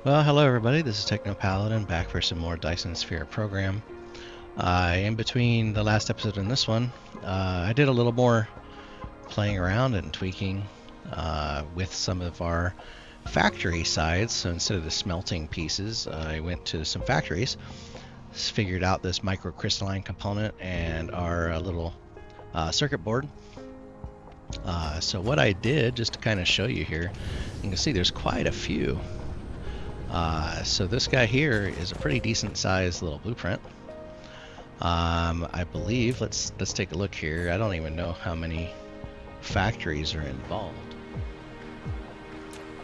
Well, hello everybody, this is Techno Paladin back for some more Dyson Sphere Program. In between the last episode and this one, I did a little more playing around and tweaking with some of our factory sides. So instead of the smelting pieces, I went to some factories, figured out this microcrystalline component and our little circuit board. So what I did, just to kind of show you here, you can see there's quite a few. So this guy here is a pretty decent sized little blueprint. I believe, let's take a look here. I don't even know how many factories are involved.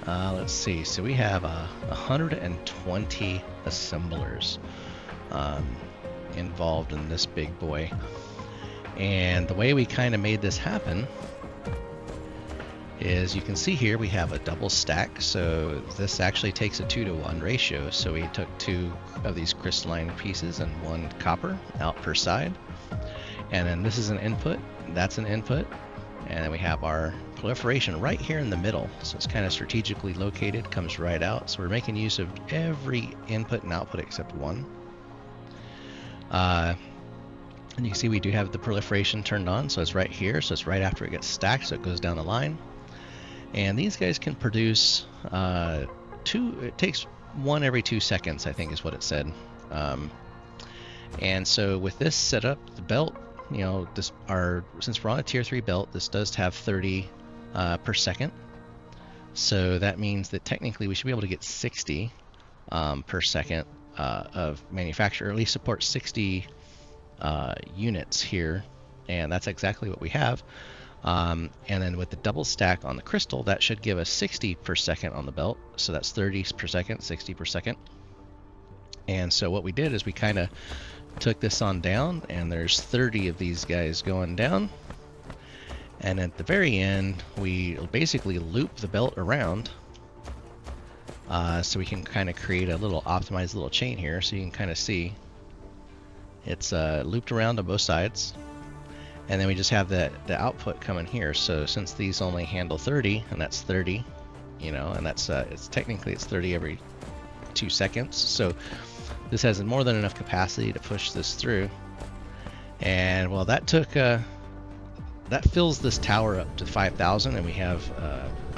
Let's see, so we have 120 assemblers involved in this big boy. And the way we kind of made this happen is, you can see here we have a double stack, so this actually takes a 2-to-1 ratio. So we took 2 of these crystalline pieces and 1 copper out per side, and then this is an input, that's an input, and then we have our proliferation right here in the middle, so it's kind of strategically located, comes right out. So we're making use of every input and output except one. And you can see we do have the proliferation turned on, so it's right here, so it's right after it gets stacked, so it goes down the line. And these guys can produce it takes 1 every 2 seconds, I think is what it said. And so with this setup, the belt, you know, since we're on a tier 3 belt, this does have 30 per second. So that means that technically we should be able to get 60 per second of manufacture, or at least support 60 units here. And that's exactly what we have. And then with the double stack on the crystal, that should give us 60 per second on the belt. So that's 30 per second, 60 per second. And so what we did is we kind of took this on down, and there's 30 of these guys going down. And at the very end, we basically loop the belt around. So we can kind of create a little optimized little chain here. So you can kind of see it's looped around on both sides. And then we just have the output coming here. So since these only handle 30, and that's 30, you know, and that's it's 30 every 2 seconds. So this has more than enough capacity to push this through. And well, that fills this tower up to 5,000, and we have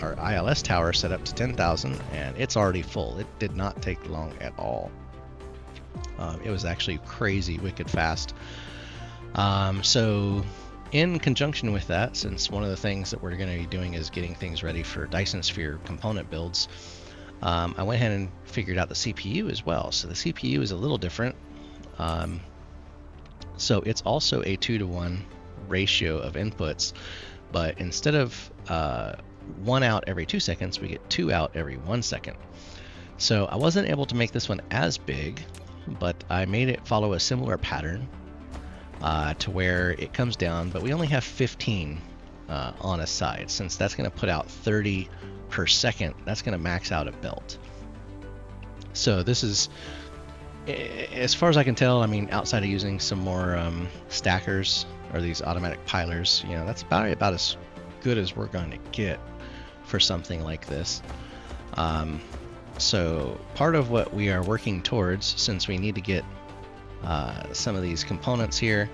our ILS tower set up to 10,000, and it's already full. It did not take long at all. It was actually crazy, wicked fast. So in conjunction with that, since one of the things that we're going to be doing is getting things ready for Dyson Sphere component builds, I went ahead and figured out the CPU as well. So the CPU is a little different. So it's also a 2-to-1 ratio of inputs, but instead of 1 out every 2 seconds, we get 2 out every 1 second. So I wasn't able to make this one as big, but I made it follow a similar pattern. To where it comes down, but we only have 15 on a side. Since that's going to put out 30 per second, that's going to max out a belt. So this is, as far as I can tell, I mean, outside of using some more stackers or these automatic pilers, you know, that's about as good as we're going to get for something like this. So part of what we are working towards, since we need to get some of these components here.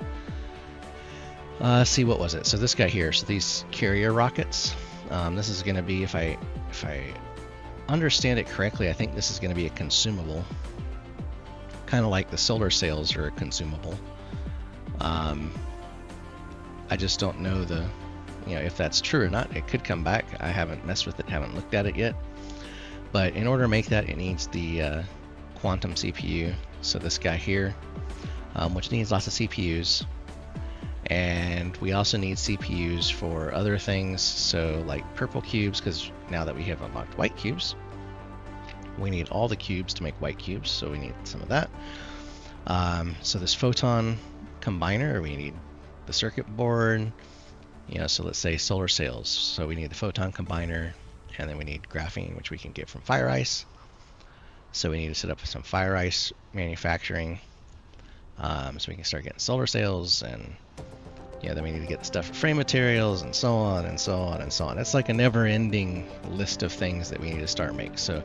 See, what was it? So this guy here, so these carrier rockets, this is going to be, if I understand it correctly, I think this is going to be a consumable, kind of like the solar sails are a consumable. I just don't know if that's true or not. It could come back. I haven't messed with it, haven't looked at it yet. But in order to make that, it needs the quantum CPU. So this guy here, which needs lots of CPUs, and we also need CPUs for other things, so like purple cubes, because now that we have unlocked white cubes, we need all the cubes to make white cubes, so we need some of that. So this photon combiner, we need the circuit board, you know, so let's say solar sails, so we need the photon combiner, and then we need graphene, which we can get from fire ice. So we need to set up some fire ice manufacturing, so we can start getting solar sails, and then we need to get the stuff for frame materials, and so on and so on and so on. It's like a never-ending list of things that we need to start making. So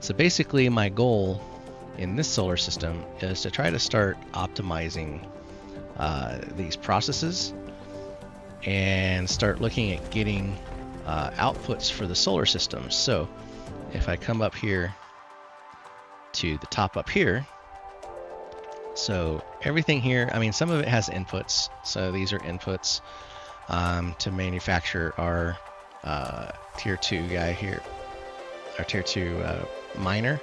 So basically my goal in this solar system is to try to start optimizing these processes and start looking at getting outputs for the solar system. So if I come up here to the top up here, so everything here, I mean, some of it has inputs. So these are inputs to manufacture our tier 2 guy here, our tier 2 miner.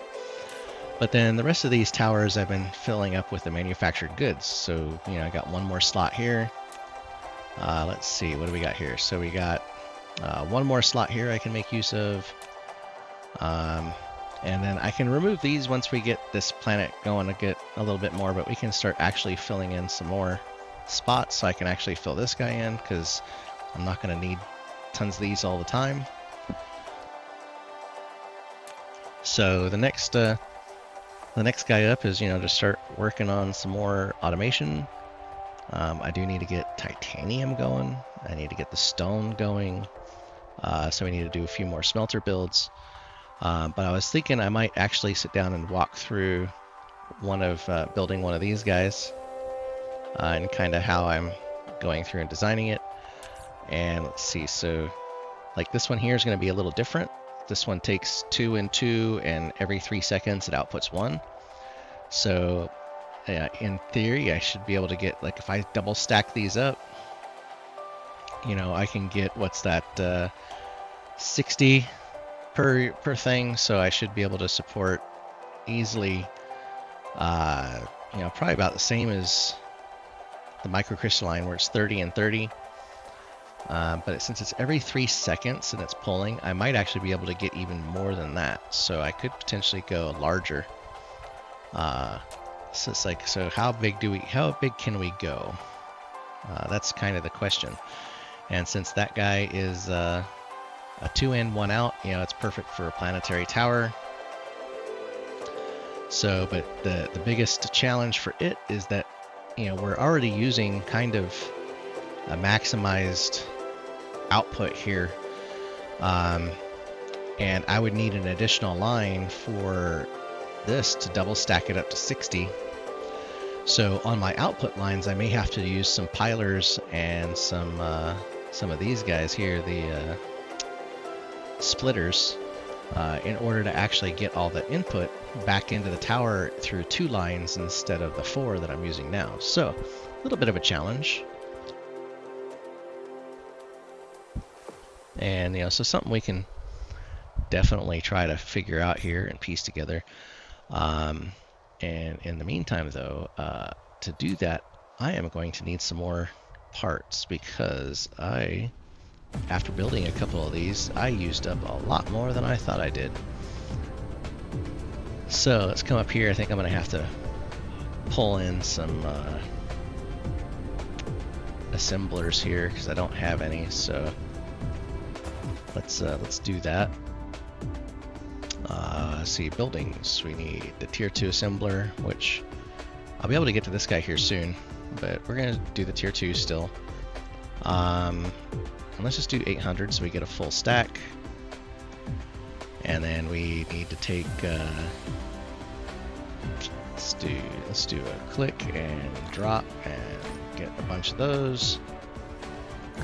But then the rest of these towers I've been filling up with the manufactured goods. So, you know, I got one more slot here. Let's see, what do we got here? So we got one more slot here I can make use of. And then I can remove these once we get this planet going to get a little bit more, but we can start actually filling in some more spots so I can actually fill this guy in, because I'm not going to need tons of these all the time. So the next guy up is, you know, to start working on some more automation. I do need to get titanium going. I need to get the stone going. So we need to do a few more smelter builds. But I was thinking I might actually sit down and walk through building one of these guys and kind of how I'm going through and designing it. And let's see, so like this one here is going to be a little different. This one takes 2 and 2, and every 3 seconds it outputs 1. So in theory, I should be able to get, like, if I double stack these up, you know, I can get, what's that, 60 per thing. So I should be able to support easily, you know, probably about the same as the microcrystalline, where it's 30 and 30. But since it's every 3 seconds and it's pulling, I might actually be able to get even more than that. So I could potentially go larger. So it's like, so how big can we go? That's kind of the question. And since that guy is a 2 in, 1 out, you know, it's perfect for a planetary tower. So, but the biggest challenge for it is that, you know, we're already using kind of a maximized output here, and I would need an additional line for this to double stack it up to 60. So on my output lines, I may have to use some pilers and some of these guys here, the splitters, in order to actually get all the input back into the tower through 2 lines instead of the 4 that I'm using now. So a little bit of a challenge. And, you know, so something we can definitely try to figure out here and piece together. And in the meantime, though, to do that, I am going to need some more parts, because after building a couple of these, I used up a lot more than I thought I did. So let's come up here. I think I'm going to have to pull in some assemblers here, because I don't have any. So let's do that. See, buildings. We need the tier 2 assembler, which I'll be able to get to this guy here soon, but we're gonna do the tier 2 still. And let's just do 800 so we get a full stack. And then we need to take let's do a click and drop and get a bunch of those.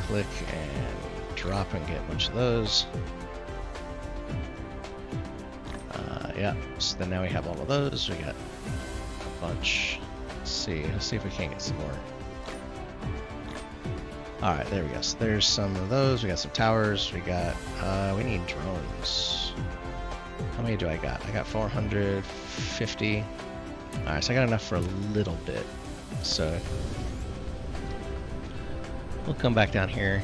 Click and drop and get a bunch of those. Yeah, so then now we have all of those. We got a bunch. Let's see if we can get some more. Alright, there we go. So there's some of those. We got some towers. We need drones. How many do I got? I got 450. Alright, so I got enough for a little bit. So we'll come back down here.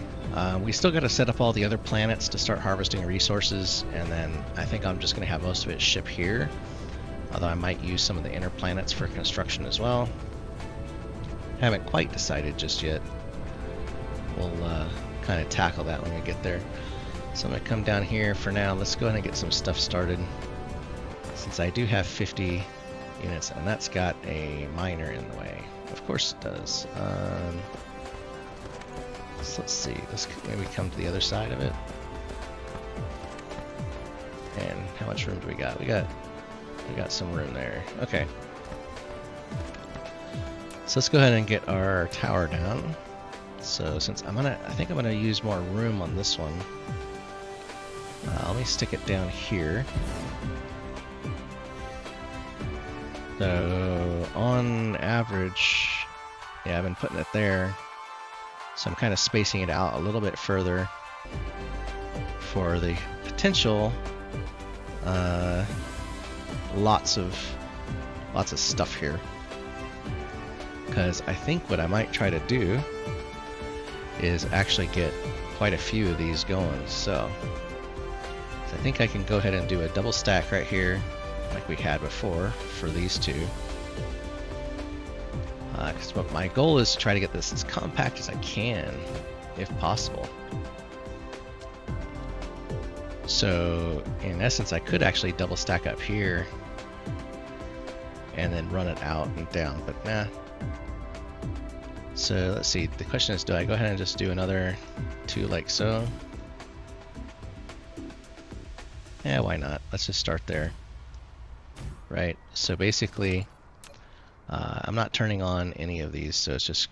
We still got to set up all the other planets to start harvesting resources, and then I think I'm just going to have most of it ship here, although I might use some of the inner planets for construction as well. Haven't quite decided just yet. We'll kind of tackle that when we get there. So I'm going to come down here for now. Let's go ahead and get some stuff started, since I do have 50 units, and that's got a miner in the way. Of course it does. So let's see, let's maybe come to the other side of it. And how much room do we got? We got some room there. Okay. So let's go ahead and get our tower down. So since I think I'm gonna use more room on this one. Let me stick it down here. So on average, yeah, I've been putting it there. So I'm kind of spacing it out a little bit further for the potential lots of stuff here. Because I think what I might try to do is actually get quite a few of these going. So I think I can go ahead and do a double stack right here like we had before for these two. Because my goal is to try to get this as compact as I can, if possible. So in essence, I could actually double stack up here and then run it out and down, but nah. So let's see, the question is, do I go ahead and just do another 2 like so? Yeah, why not? Let's just start there. Right, so basically, I'm not turning on any of these, so it's just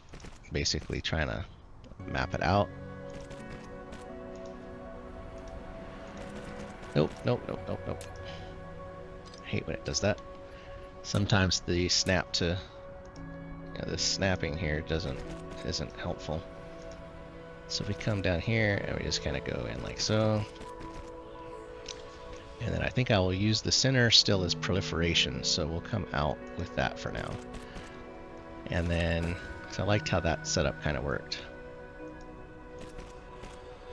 basically trying to map it out. Nope. I hate when it does that. Sometimes the snap to, the snapping here isn't helpful. So if we come down here and we just kind of go in like so. And then I think I will use the center still as proliferation, so we'll come out with that for now. And then, so I liked how that setup kind of worked.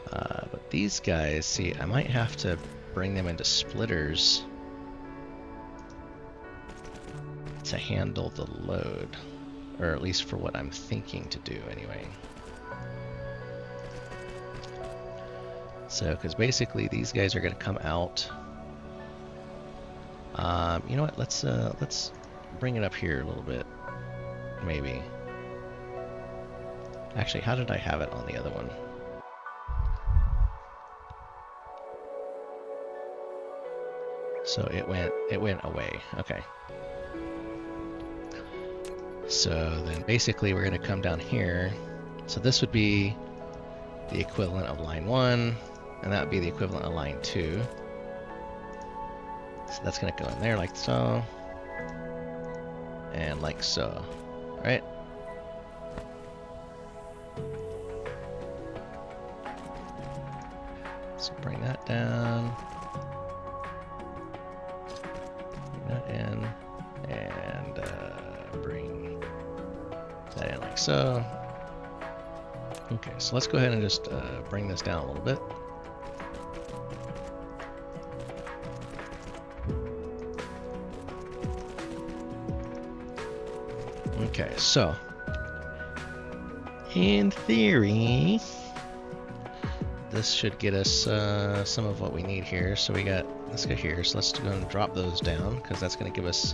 But these guys, see, I might have to bring them into splitters to handle the load, or at least for what I'm thinking to do anyway. So, because basically these guys are going to come out. You know what? Let's bring it up here a little bit, maybe. Actually, how did I have it on the other one? So it went away. Okay. So then basically we're going to come down here. So this would be the equivalent of line 1, and that would be the equivalent of line 2. So that's going to go in there like so, and like so, right? So bring that down, bring that in, and bring that in like so. Okay, so let's go ahead and just bring this down a little bit. Okay, so in theory, this should get us some of what we need here. So we got, let's go here. So let's go and drop those down, because that's going to give us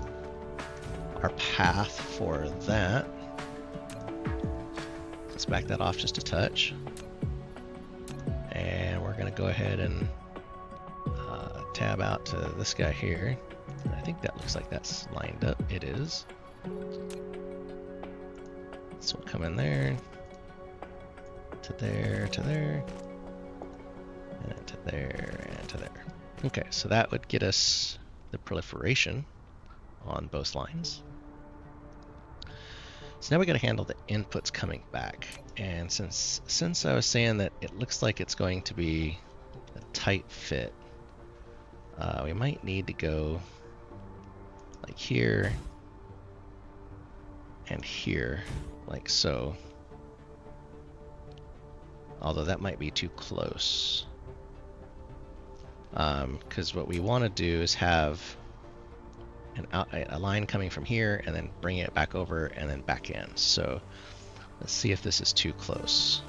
our path for that. Let's back that off just a touch. And we're going to go ahead and tab out to this guy here. I think that looks like that's lined up. It is. So we'll come in there, to there, to there, and to there, and to there. Okay, so that would get us the proliferation on both lines. So now we got to handle the inputs coming back. And since I was saying that it looks like it's going to be a tight fit, we might need to go like here and here, like so. Although that might be too close. Because what we want to do is have a line coming from here and then bring it back over and then back in. So let's see if this is too close.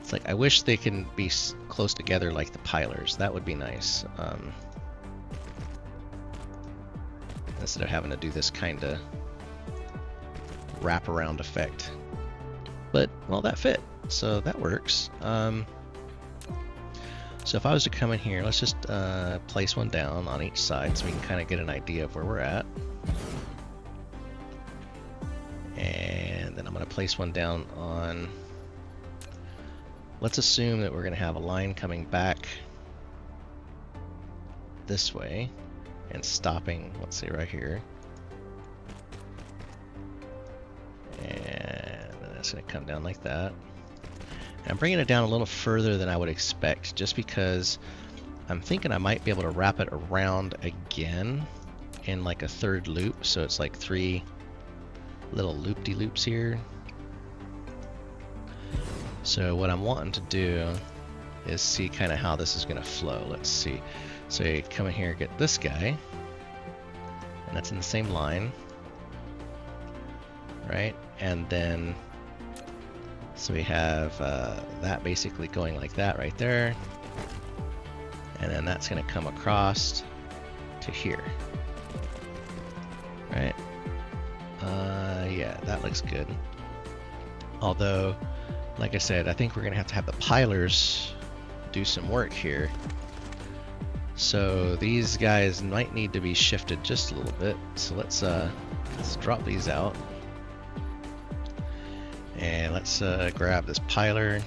It's like, I wish they can be close together like the pilers. That would be nice. Instead of having to do this kind of wraparound effect. But, well, that fit, so that works. So if I was to come in here, let's just place one down on each side so we can kind of get an idea of where we're at. And then I'm going to place one down on, let's assume that we're going to have a line coming back this way and stopping, let's say right here. And then it's going to come down like that. And I'm bringing it down a little further than I would expect, just because I'm thinking I might be able to wrap it around again in like a third loop. So it's like 3 little loop-de-loops here. So what I'm wanting to do is see kind of how this is going to flow. Let's see. So you come in here, get this guy, and that's in the same line, right? And then, so we have that basically going like that right there, and then that's going to come across to here, right? Yeah, that looks good. Although, like I said, I think we're going to have the pilers do some work here. So these guys might need to be shifted just a little bit. So let's drop these out. And let's grab this piler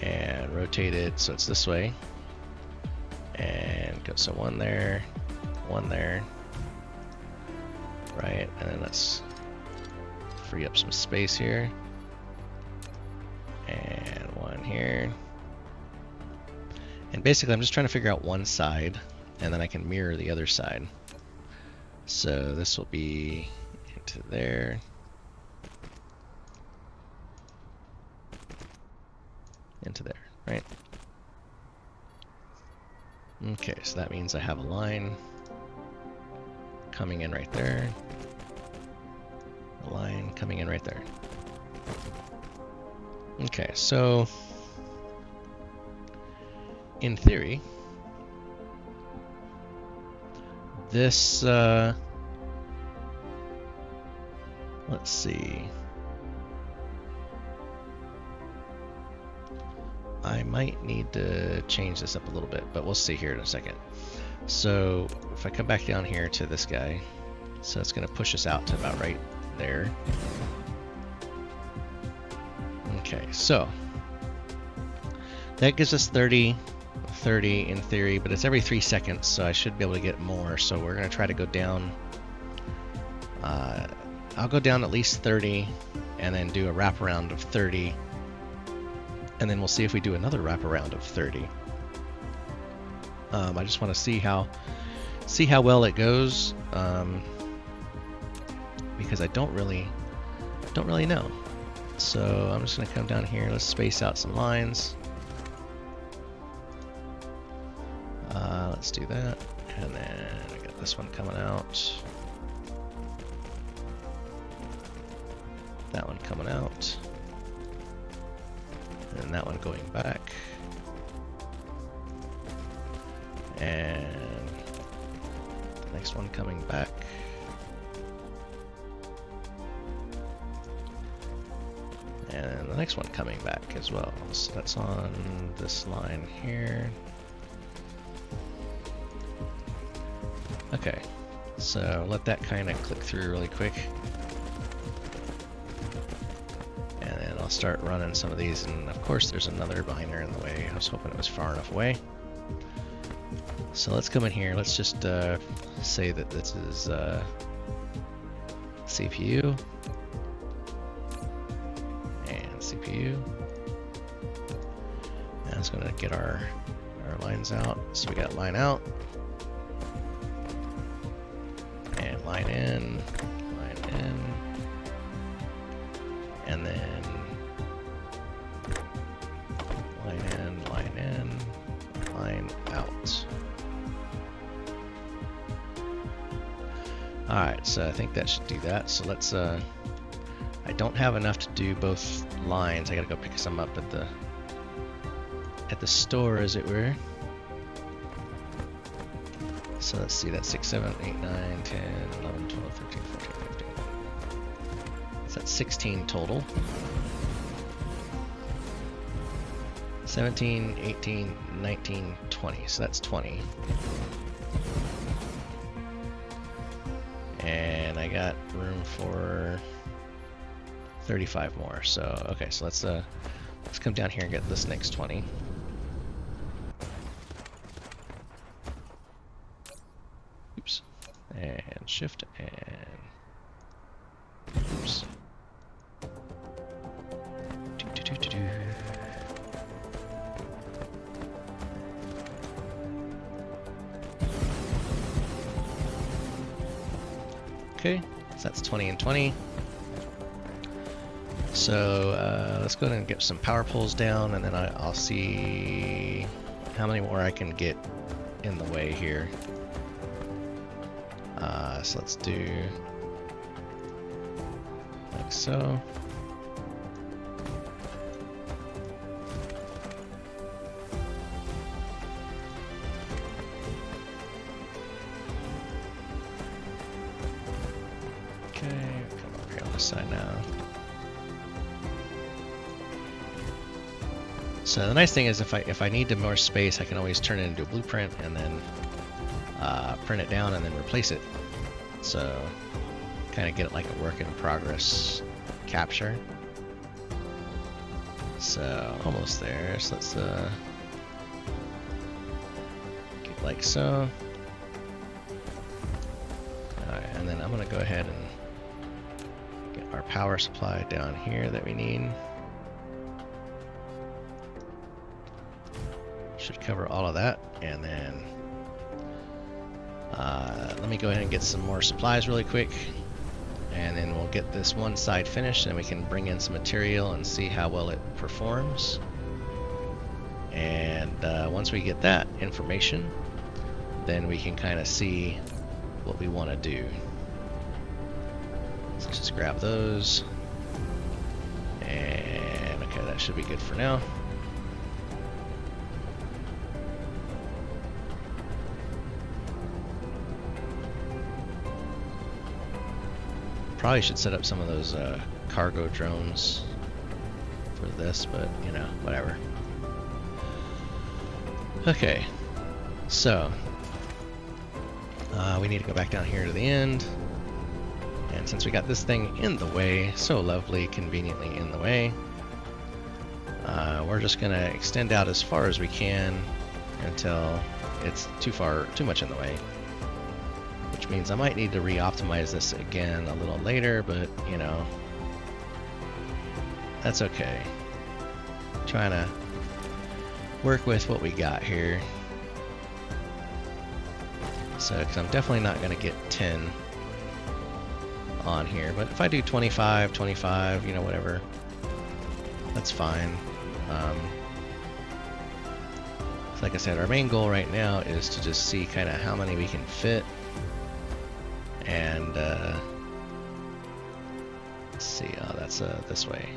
and rotate it so it's this way. And go, so one there, right? And then let's free up some space here. And one here. And basically I'm just trying to figure out one side, and then I can mirror the other side. So this will be into there. Into there, right? Okay, so that means I have a line coming in right there. A line coming in right there. Okay, so in theory, this, let's see. I might need to change this up a little bit, but we'll see here in a second. So if I come back down here to this guy, so it's going to push us out to about right there. Okay, so that gives us 30 in theory, but it's every 3 seconds, so I should be able to get more. So we're going to try to go down. I'll go down at least 30 and then do a wraparound of 30. And then we'll see if we do another wraparound of 30. I just want to see how well it goes, because I don't really know. So I'm just going to come down here. Let's space out some lines. Let's do that, and then I got this one coming out. That one coming out. And that one going back. And the next one coming back. And the next one coming back as well. So that's on this line here. Okay, so let that kind of click through really quick. And then I'll start running some of these, and of course there's another miner in the way. I was hoping it was far enough away. So let's come in here. Let's just say that this is CPU and CPU. And it's going to get our lines out. So we got line out and line in, and then line in, line out. Alright, so I think that should do that. So let's, I don't have enough to do both lines. I gotta go pick some up at the store, as it were. So let's see, that's 6, 7, 8, 9, 10, 11, 12, 13, 14, 15. So that's 16 total. 17, 18, 19, 20. So that's 20. And I got room for 35 more. So okay, so let's come down here and get this next 20. Oops. And shift and oops. Okay, so that's 20 and 20. So let's go ahead and get some power poles down, and then I'll see how many more I can get in the way here. So let's do like so. Okay, come over here on this side now. So the nice thing is if I need more space, I can always turn it into a blueprint and then print it down and then replace it. So kind of get it like a work in progress capture. So almost there. So let's get like so. Alright, and then I'm gonna go ahead and get our power supply down here that we need. Should cover all of that, and then let me go ahead and get some more supplies really quick, and then we'll get this one side finished and we can bring in some material and see how well it performs. And once we get that information, then we can kind of see what we want to do. So let's just grab those, and okay, that should be good for now. Probably should set up some of those cargo drones for this, but you know, whatever. Okay, so we need to go back down here to the end, and since we got this thing in the way, so lovely, conveniently in the way, we're just gonna extend out as far as we can until it's too much in the way. Which means I might need to re-optimize this again a little later, but you know, that's okay. Trying to work with what we got here. So, because I'm definitely not going to get 10 on here, but if I do 25, 25, you know, whatever, that's fine. Like I said, our main goal right now is to just see kind of how many we can fit. And let's see, that's this way.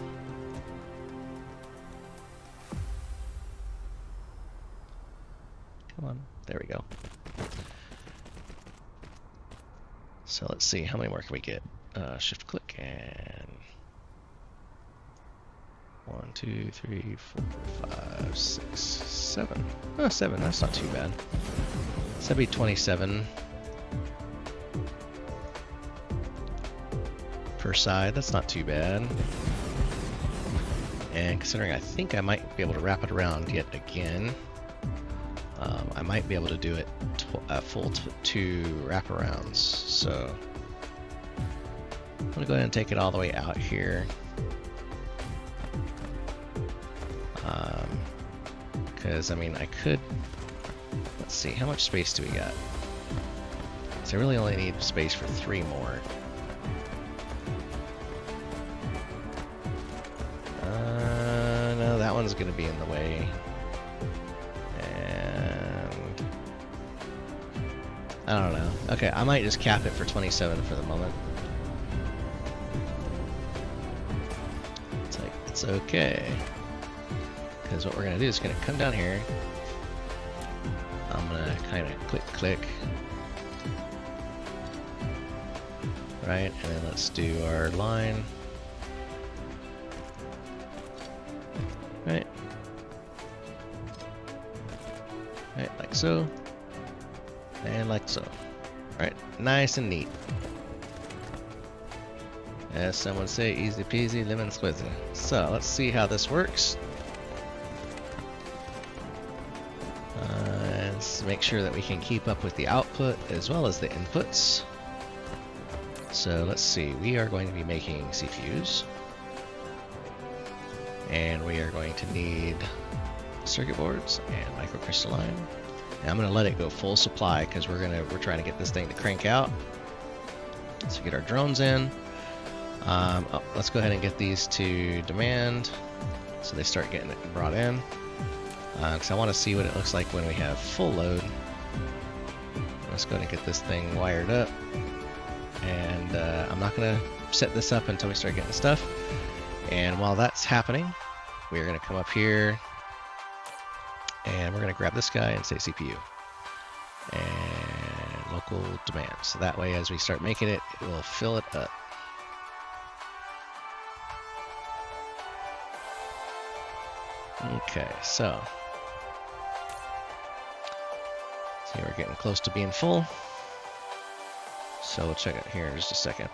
Come on, there we go. So let's see, how many more can we get? Shift click and 1, 2, 3, 4, 5, 6, 7. Oh, 7, that's not too bad. So that'd be 27. Per side, that's not too bad. And considering I think I might be able to wrap it around yet again, I might be able to do it full 2 wraparounds. So I'm gonna go ahead and take it all the way out here. Because I mean, I could. Let's see, how much space do we got? So I really only need space for 3 more. No, that one's going to be in the way. And I don't know. Okay, I might just cap it for 27 for the moment. It's like, it's okay. Because what we're going to do is going to come down here. I'm going to kind of click. Right, and then let's do our line. Right? Right, like so. And like so. Right, nice and neat. As someone say, easy peasy, lemon squeezy. So let's see how this works. Let's make sure that we can keep up with the output as well as the inputs. So let's see, we are going to be making CPUs. And we are going to need circuit boards and microcrystalline. And I'm going to let it go full supply because we're trying to get this thing to crank out. So get our drones in. Let's go ahead and get these to demand so they start getting it brought in. Because I want to see what it looks like when we have full load. Let's go ahead and get this thing wired up. And I'm not going to set this up until we start getting stuff. And while that's happening, we're going to come up here and we're going to grab this guy and say CPU and local demand. So that way, as we start making it, it will fill it up. Okay, so see, we're getting close to being full. So we'll check it here in just a second.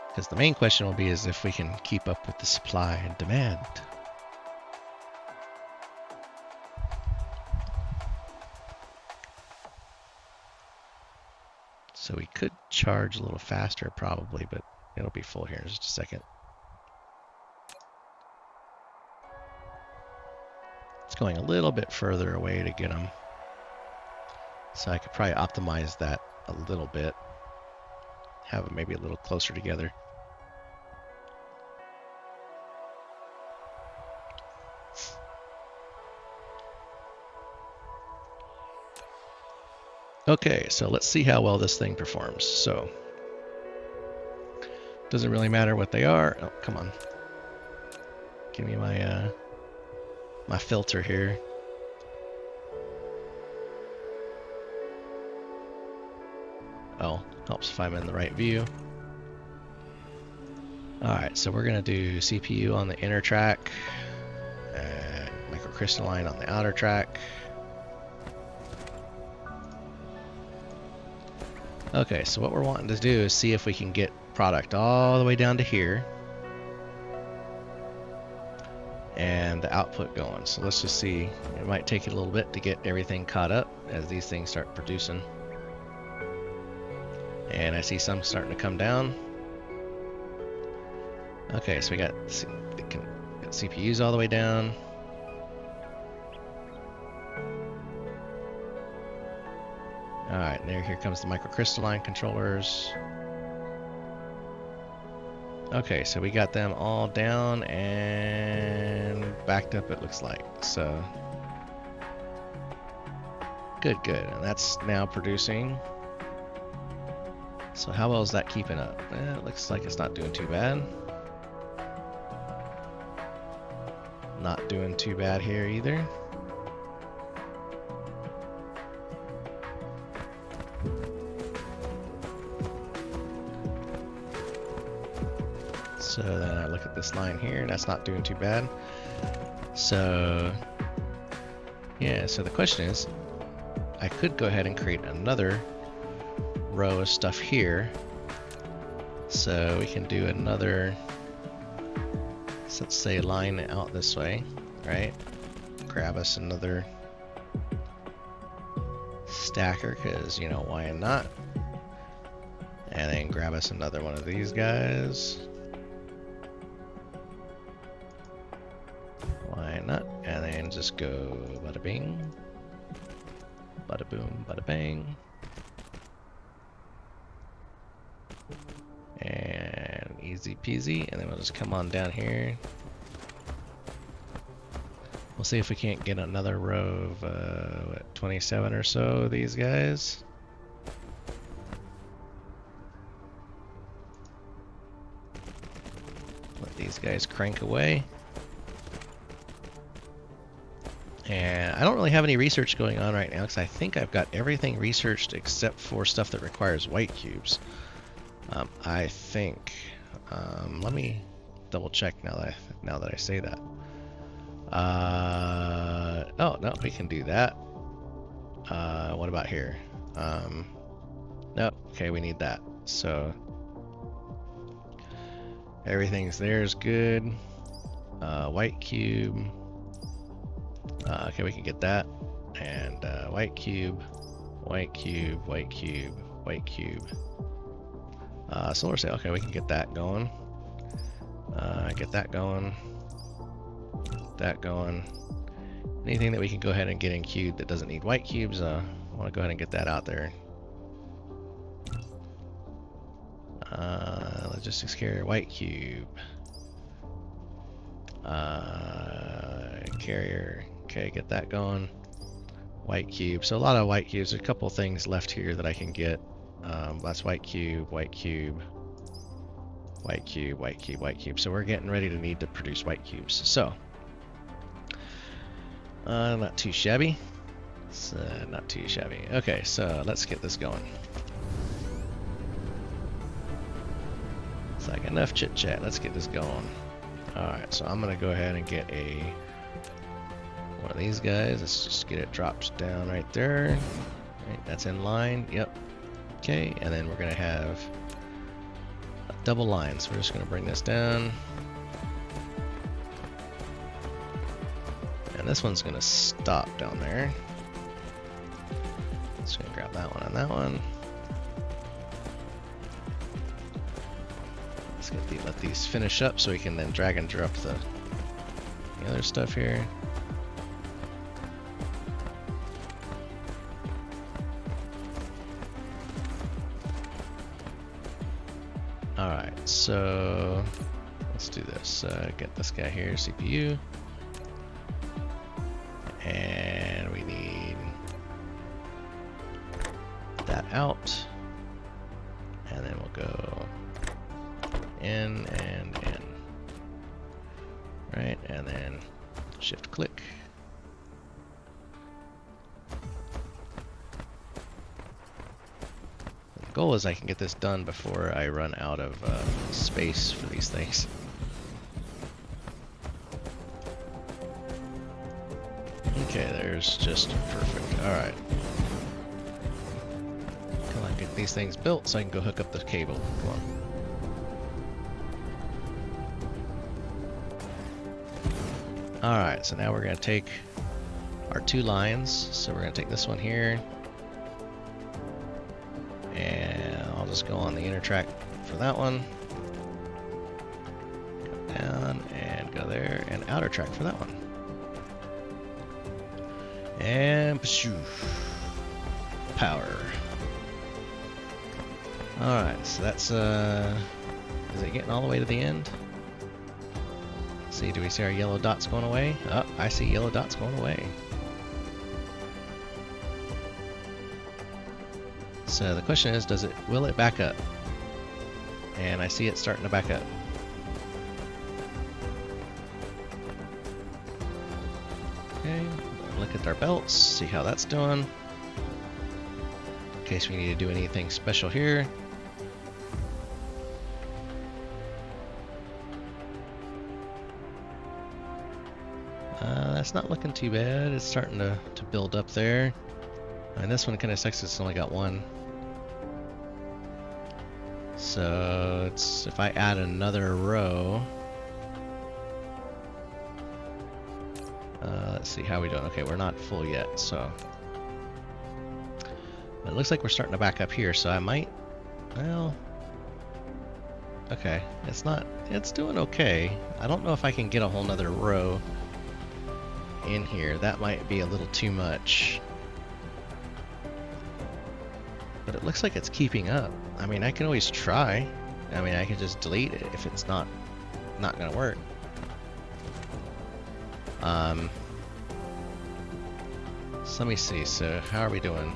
Because the main question will be is if we can keep up with the supply and demand. So we could charge a little faster probably, but it'll be full here in just a second. It's going a little bit further away to get them. So I could probably optimize that a little bit. Have them maybe a little closer together. Okay, so let's see how well this thing performs. So, doesn't really matter what they are. Oh, come on. Give me my my filter here. Oh, helps if I'm in the right view. Alright, so we're going to do CPU on the inner track, and microcrystalline on the outer track. Okay, so what we're wanting to do is see if we can get product all the way down to here and the output going. So let's just see. It might take it a little bit to get everything caught up as these things start producing. And I see some starting to come down. Okay, so we got CPUs all the way down. Alright, here comes the microcrystalline controllers. Okay, so we got them all down and backed up, it looks like. So, good. And that's now producing. So how well is that keeping up? It looks like it's not doing too bad. Not doing too bad here either. So then I look at this line here, and that's not doing too bad. So yeah, so the question is, I could go ahead and create another row of stuff here. So we can do another, so let's say line out this way, right? Grab us another stacker, because, you know, why not? And then grab us another one of these guys. Why not? And then just go bada bing, bada boom, bada bang. And easy peasy. And then we'll just come on down here. We'll see if we can't get another row of what, 27 or so of these guys. Let these guys crank away. And I don't really have any research going on right now because I think I've got everything researched except for stuff that requires white cubes. I think. Let me double check now that I say that. Oh no, we can do that. What about here? No, okay, we need that. So everything's there is good. White cube. Okay, we can get that. And white cube, white cube, white cube, white cube. Solar sail. Okay, we can get that going. Get that going. That going. Anything that we can go ahead and get in cube that doesn't need white cubes, I want to go ahead and get that out there. Logistics carrier, white cube. Carrier. Okay, get that going. White cube. So a lot of white cubes. There's a couple things left here that I can get. That's white cube, white cube, white cube, white cube, white cube. So we're getting ready to need to produce white cubes. So, not too shabby. It's not too shabby. Okay, so let's get this going. It's like enough chit chat. Let's get this going. Alright, so I'm gonna go ahead and get one of these guys. Let's just get it dropped down right there. Right, that's in line. Yep. Okay, and then we're gonna have a double line. So we're just gonna bring this down. And this one's gonna stop down there. Just gonna grab that one and that one. Let's let these finish up so we can then drag and drop the other stuff here. Alright, so let's do this. Get this guy here, CPU. And we need that out. And then we'll go in and in. Right, and then shift click. The goal is I can get this done before I run out of space for these things. Okay, there's just perfect. Alright. Come on, get these things built so I can go hook up the cable. Come on. Alright, so now we're going to take our two lines. So we're going to take this one here. And I'll just go on the inner track for that one. Go down and go there. And outer track for that one. And power. Alright, so that's is it getting all the way to the end? Let's see, do we see our yellow dots going away? Oh, I see yellow dots going away. So the question is, will it back up? And I see it starting to back up. Okay, look at our belts, see how that's doing. In case we need to do anything special here. That's not looking too bad. It's starting to build up there. And this one kind of sucks, it's only got one. So if I add another row. Let's see how we doing. Okay, we're not full yet, so. But it looks like we're starting to back up here, so I might, well, okay, it's doing okay. I don't know if I can get a whole nother row in here. That might be a little too much. But it looks like it's keeping up. I mean, I can always try. I mean, I can just delete it if it's not gonna work. So let me see. So how are we doing?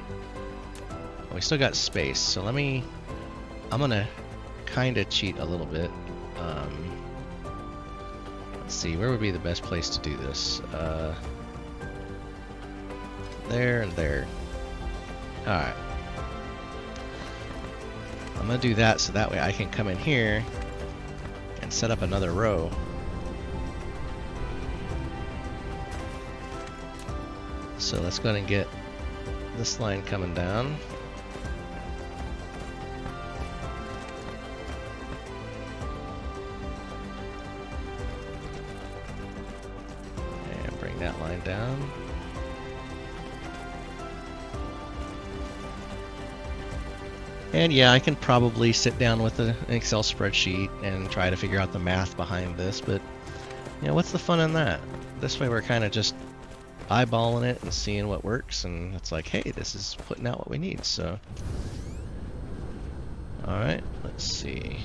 Well, we still got space. So I'm gonna kind of cheat a little bit. Let's see, where would be the best place to do this? there, and there. Alright. I'm going to do that so that way I can come in here and set up another row. So let's go ahead and get this line coming down. And bring that line down. And yeah, I can probably sit down with an Excel spreadsheet and try to figure out the math behind this, but you know, what's the fun in that? This way we're kind of just eyeballing it and seeing what works, and it's like, hey, this is putting out what we need. So alright, let's see.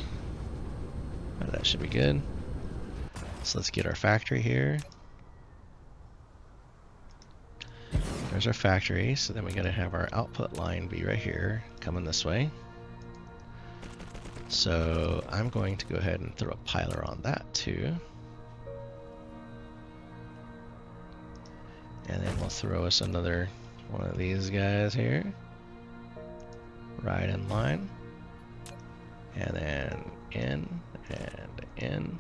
Oh, that should be good. So let's get our factory here. There's our factory, so then we gotta have our output line be right here, coming this way. So I'm going to go ahead and throw a piler on that too. And then we'll throw us another one of these guys here. Right in line. And then in, and in,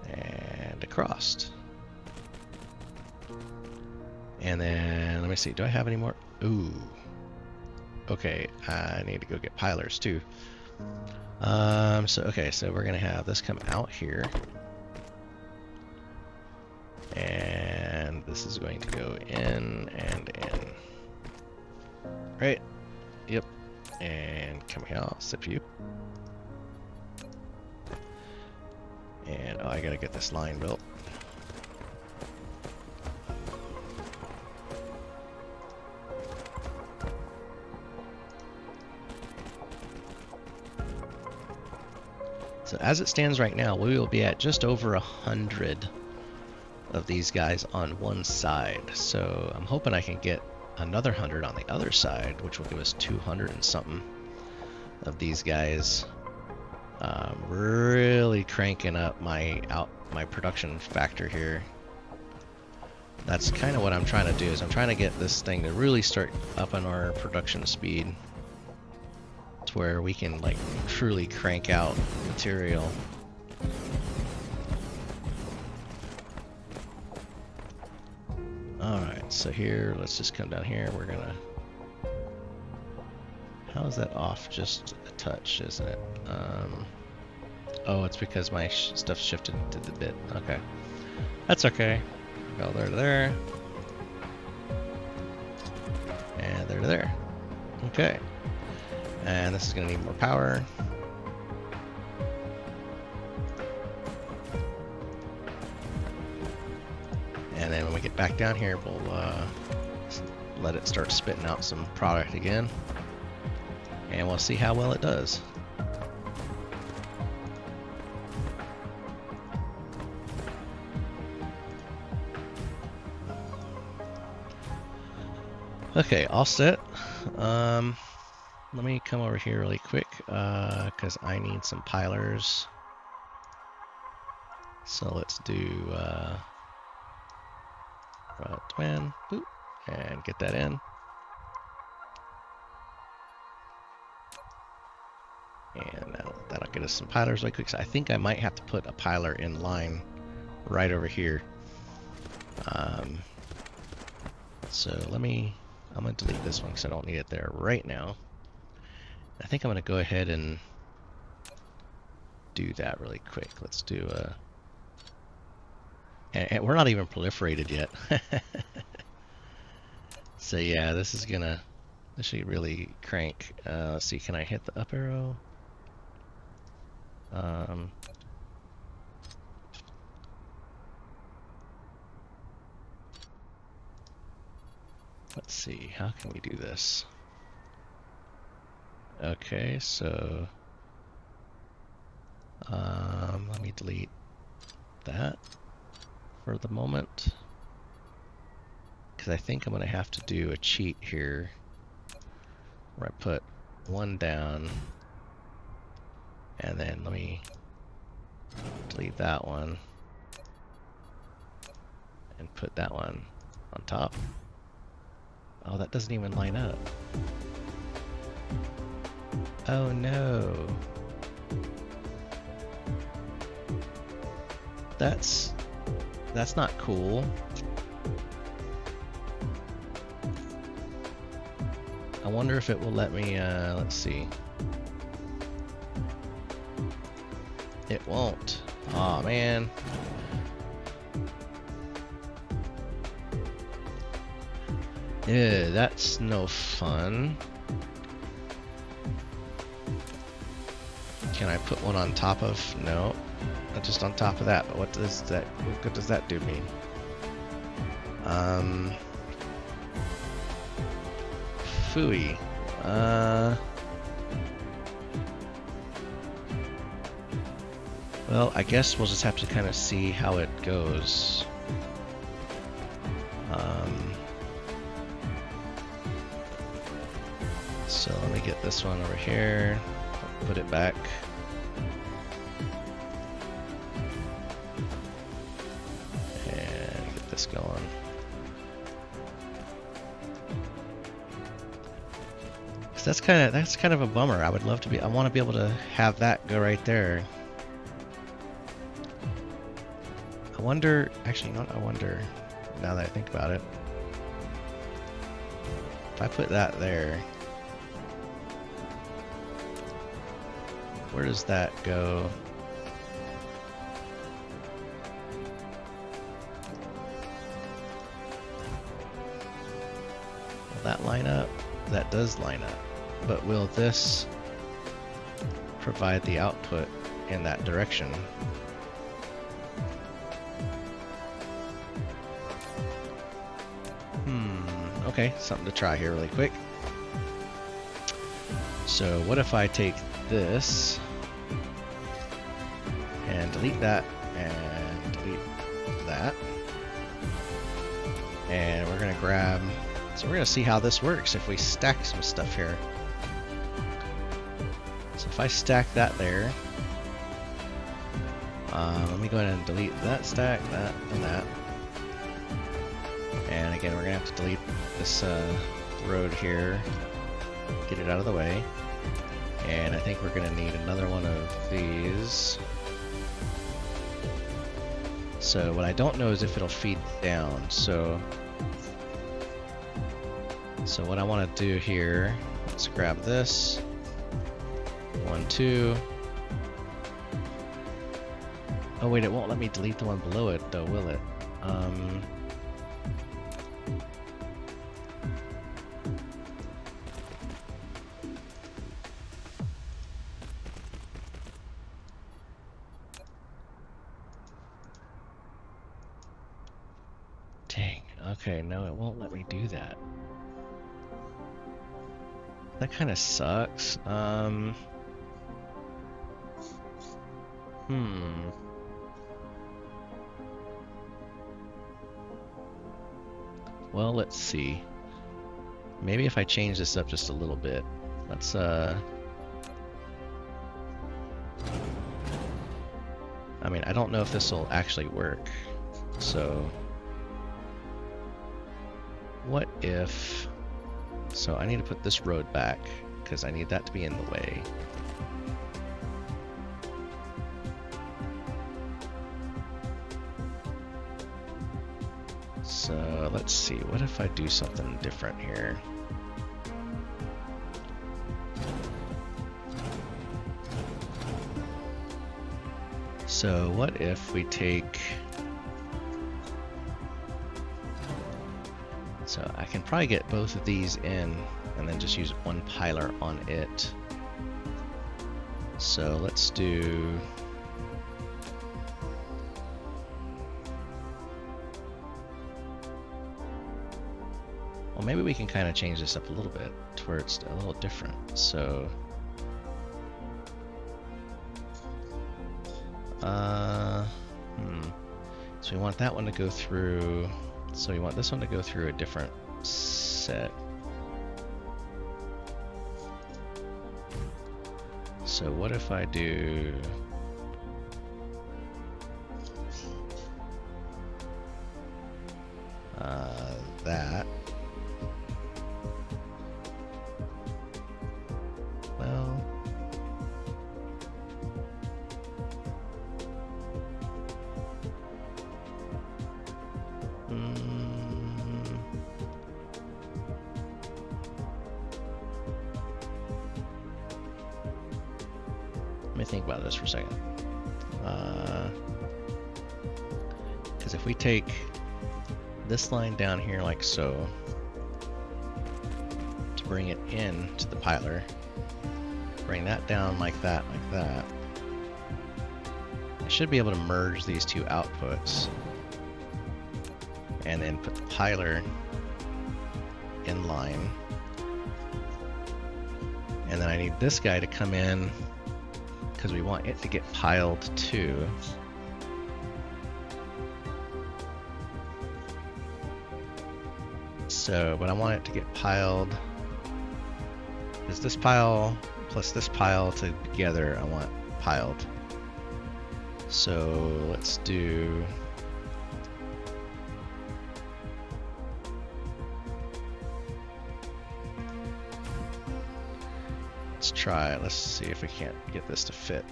and across. And then, let me see, do I have any more? Ooh. Okay, I need to go get pilers too. So we're gonna have this come out here. And this is going to go in and in. Right? Yep. And come here, CPU. And, oh, I gotta get this line built. So as it stands right now, we will be at just over 100 of these guys on one side. So I'm hoping I can get another 100 on the other side, which will give us 200 and something of these guys. Really cranking up my production factor here. That's kind of what I'm trying to do, is I'm trying to get this thing to really start upping our production speed to where we can like truly crank out material. Alright, so here, let's just come down here. We're gonna... How is that off just a touch, isn't it? Oh, it's because my stuff shifted to the bit. Okay. That's okay. Go there to there. And there to there. Okay. And this is gonna need more power. And then when we get back down here, we'll let it start spitting out some product again. And we'll see how well it does. Okay, all set. Let me come over here really quick, because I need some pilers. So let's do twin, boop, and get that in. And that'll get us some pilers really quick. So I think I might have to put a piler in line right over here. So I'm going to delete this one because I don't need it there right now. I think I'm going to go ahead and do that really quick. Let's do and we're not even proliferated yet. So yeah, this should really crank. Let's see, can I hit the up arrow? Let's see, how can we do this? Okay, so let me delete that for the moment, because I think I'm going to have to do a cheat here where I put one down, and then let me delete that one and put that one on top. Oh, that doesn't even line up. Oh no. That's not cool. I wonder if it will let me, let's see. It won't. Aw, man. Yeah, that's no fun. Can I put one on top of? No, not just on top of that. But what does that? What good does that do me? Phooey. Well, I guess we'll just have to kind of see how it goes. So let me get this one over here. Put it back. And get this going. So that's kind of a bummer. I would love to be. I want to be able to have that go right there. I wonder. Actually, you know what? I wonder. Now that I think about it, if I put that there. Where does that go? Will that line up? That does line up. But will this provide the output in that direction? Okay, something to try here really quick. So what if I take this and delete that and delete that, and we're gonna grab, so we're gonna see how this works if we stack some stuff here. So if I stack that there, let me go ahead and delete that stack, that, and that. And again, we're gonna have to delete this road here, get it out of the way. And I think we're gonna need another one of these. So what I don't know is if it'll feed down. So what I want to do here, let's grab this. 1, 2. Oh wait, it won't let me delete the one below it though, will it? Okay, no, it won't let me do that. That kind of sucks. Well, let's see. Maybe if I change this up just a little bit. Let's, I mean, I don't know if this will actually work. So what if, so I need to put this road back because I need that to be in the way. So let's see, what if I do something different here? So what if we take, so I can probably get both of these in and then just use one piler on it. So let's do, well, maybe we can kind of change this up a little bit to where it's a little different. So so we want that one to go through, so we want this one to go through a different set. So what if I do, that, think about this for a second. Because if we take this line down here like so, to bring it in to the piler, bring that down like that, I should be able to merge these two outputs and then put the piler in line. And then I need this guy to come in because we want it to get piled too. So, but I want it to get piled, is this pile plus this pile together, I want piled. So let's do, let's try it. Let's see if we can't get this to fit.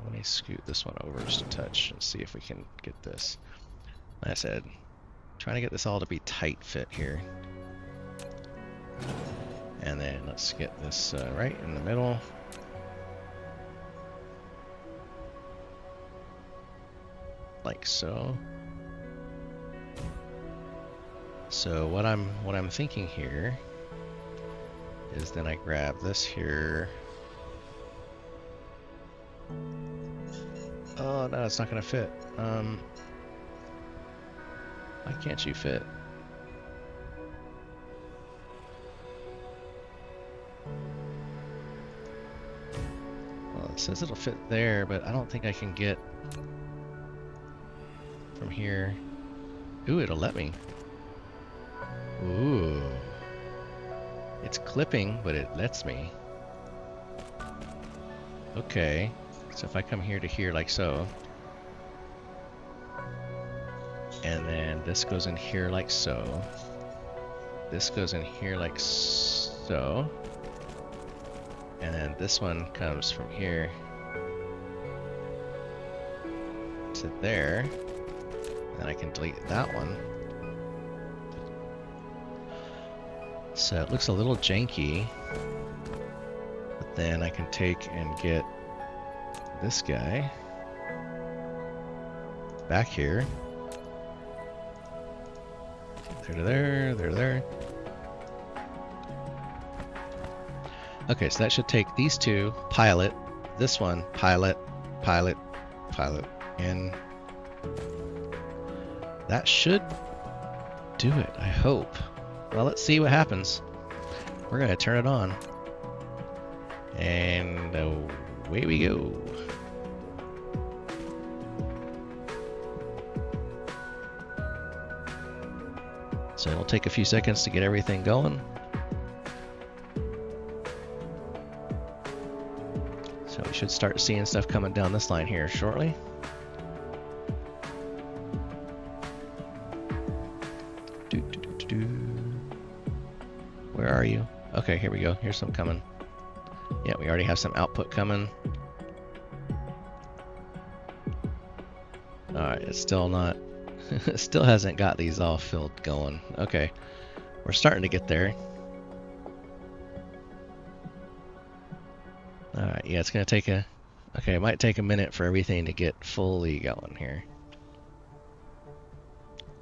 Let me scoot this one over just a touch and see if we can get this. Like I said, trying to get this all to be tight fit here. And then let's get this right in the middle. Like so. So what I'm thinking here is then I grab this here. Oh no, it's not gonna fit. Why can't you fit? Well, it says it'll fit there, but I don't think I can get from here. Ooh, it'll let me. Ooh. It's clipping, but it lets me. Okay. So if I come here to here like so, and then this goes in here like so, this goes in here like so, and then this one comes from here to there, and I can delete that one. So it looks a little janky, but then I can take and get this guy back here. There to there, there to there. Okay, so that should take these two, pilot, this one, pilot, pilot, pilot, and that should do it, I hope. Well, let's see what happens. We're gonna turn it on. And away we go. So it'll take a few seconds to get everything going. So we should start seeing stuff coming down this line here shortly. Where are you? Okay, here we go. Here's some coming. Yeah, we already have some output coming. Alright, it's still not... it still hasn't got these all filled going. Okay, we're starting to get there. Alright, yeah, it's going to take a... okay, it might take a minute for everything to get fully going here.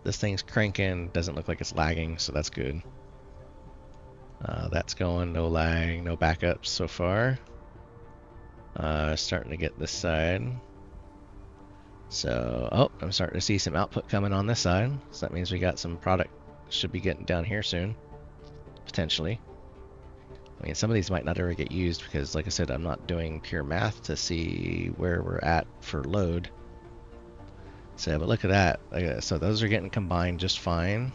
This thing's cranking, doesn't look like it's lagging, so that's good. That's going, no lag, no backups so far. Starting to get this side. So, oh, I'm starting to see some output coming on this side. So that means we got some product should be getting down here soon, potentially. I mean, some of these might not ever get used because, like I said, I'm not doing pure math to see where we're at for load. So, but look at that. So those are getting combined just fine.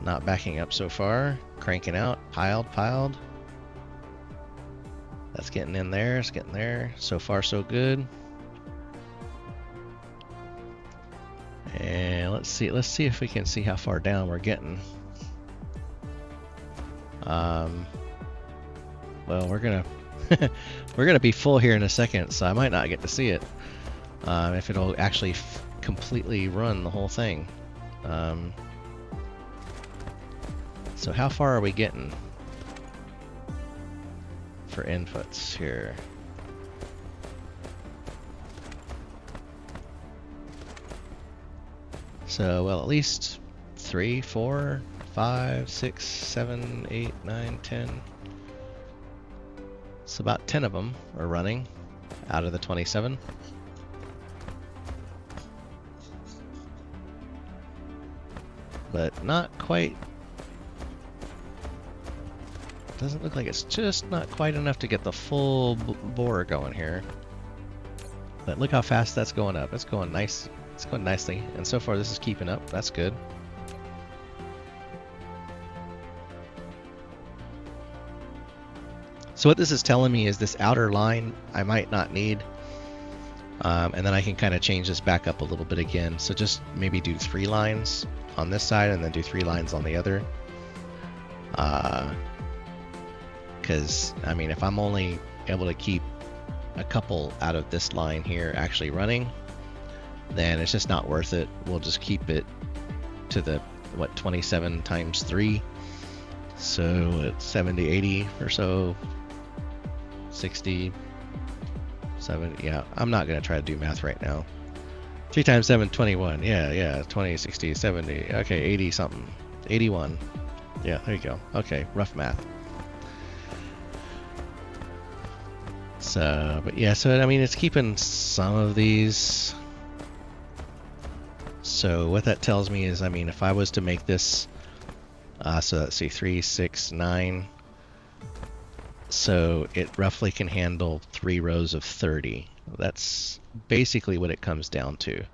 Not backing up so far. Cranking out. Piled, piled. That's getting in there. It's getting there. So far, so good. And let's see if we can see how far down we're getting. Well, we're gonna be full here in a second, so I might not get to see it. If it'll actually completely run the whole thing. So how far are we getting for inputs here? So, well, at least 3, 4, 5, 6, 7, 8, 9, 10. So about 10 of them are running out of the 27. But not quite. Doesn't look like it's just not quite enough to get the full bore going here. But look how fast that's going up. It's going nice. It's going nicely. And so far this is keeping up. That's good. So what this is telling me is this outer line I might not need. And then I can kind of change this back up a little bit again. So just maybe do 3 lines on this side and then do 3 lines on the other. Because, I mean, if I'm only able to keep a couple out of this line here actually running, then it's just not worth it. We'll just keep it to the, 27 times 3. So it's 70, 80 or so, 60, 70. Yeah, I'm not going to try to do math right now. 3 times 7, 21. Yeah, 20, 60, 70. Okay, 80 something. 81. Yeah, there you go. Okay, rough math. So, but yeah, so I mean, it's keeping some of these. So what that tells me is, I mean, if I was to make this, so let's see, 3, 6, 9. So it roughly can handle 3 rows of 30. That's basically what it comes down to.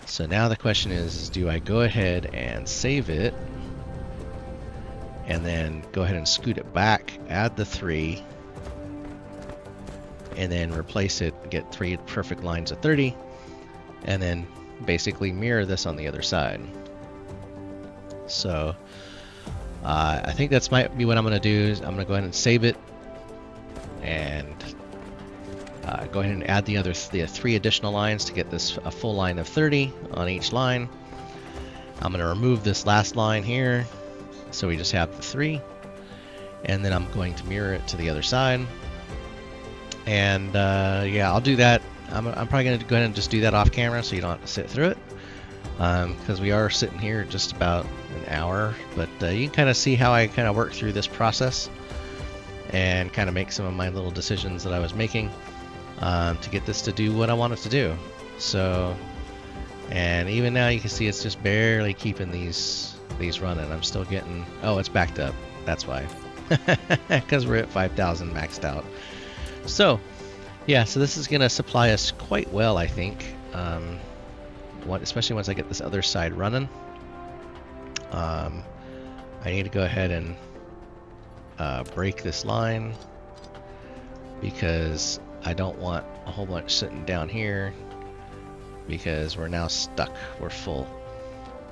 So now the question is do I go ahead and save it and then go ahead and scoot it back, add the 3, and then replace it, get 3 perfect lines of 30, and then basically mirror this on the other side. So I think that's might be what I'm going to do. Is I'm going to go ahead and save it and go ahead and add the 3 additional lines to get this a full line of 30 on each line. I'm going to remove this last line here, so we just have the 3, and then I'm going to mirror it to the other side. And yeah, I'll do that. I'm probably going to go ahead and just do that off camera so you don't have to sit through it, because we are sitting here just about an hour. But you can kind of see how I kind of work through this process and kind of make some of my little decisions that I was making to get this to do what I want it to do. So, and even now you can see it's just barely keeping these running. I'm still getting, oh, it's backed up. That's why, because we're at 5,000 maxed out. So yeah, so this is going to supply us quite well, I think, especially once I get this other side running. I need to go ahead and break this line because I don't want a whole bunch sitting down here because we're now stuck, we're full.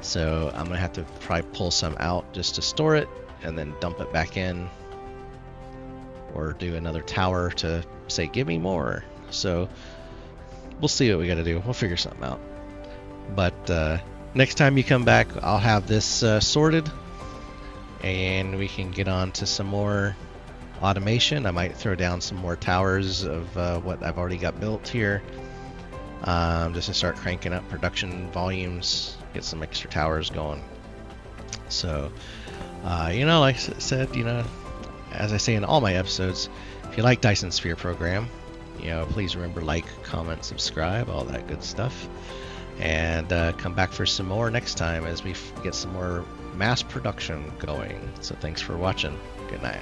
So I'm gonna have to probably pull some out just to store it and then dump it back in, or do another tower to say give me more. So we'll see what we got to do. We'll figure something out. But next time you come back, I'll have this sorted and we can get on to some more automation. I might throw down some more towers of what I've already got built here, just to start cranking up production volumes, get some extra towers going. So you know, like I said, you know, as I say in all my episodes, if you like Dyson Sphere Program, you know, please remember, like, comment, subscribe, all that good stuff. And come back for some more next time as we get some more mass production going. So thanks for watching. Good night.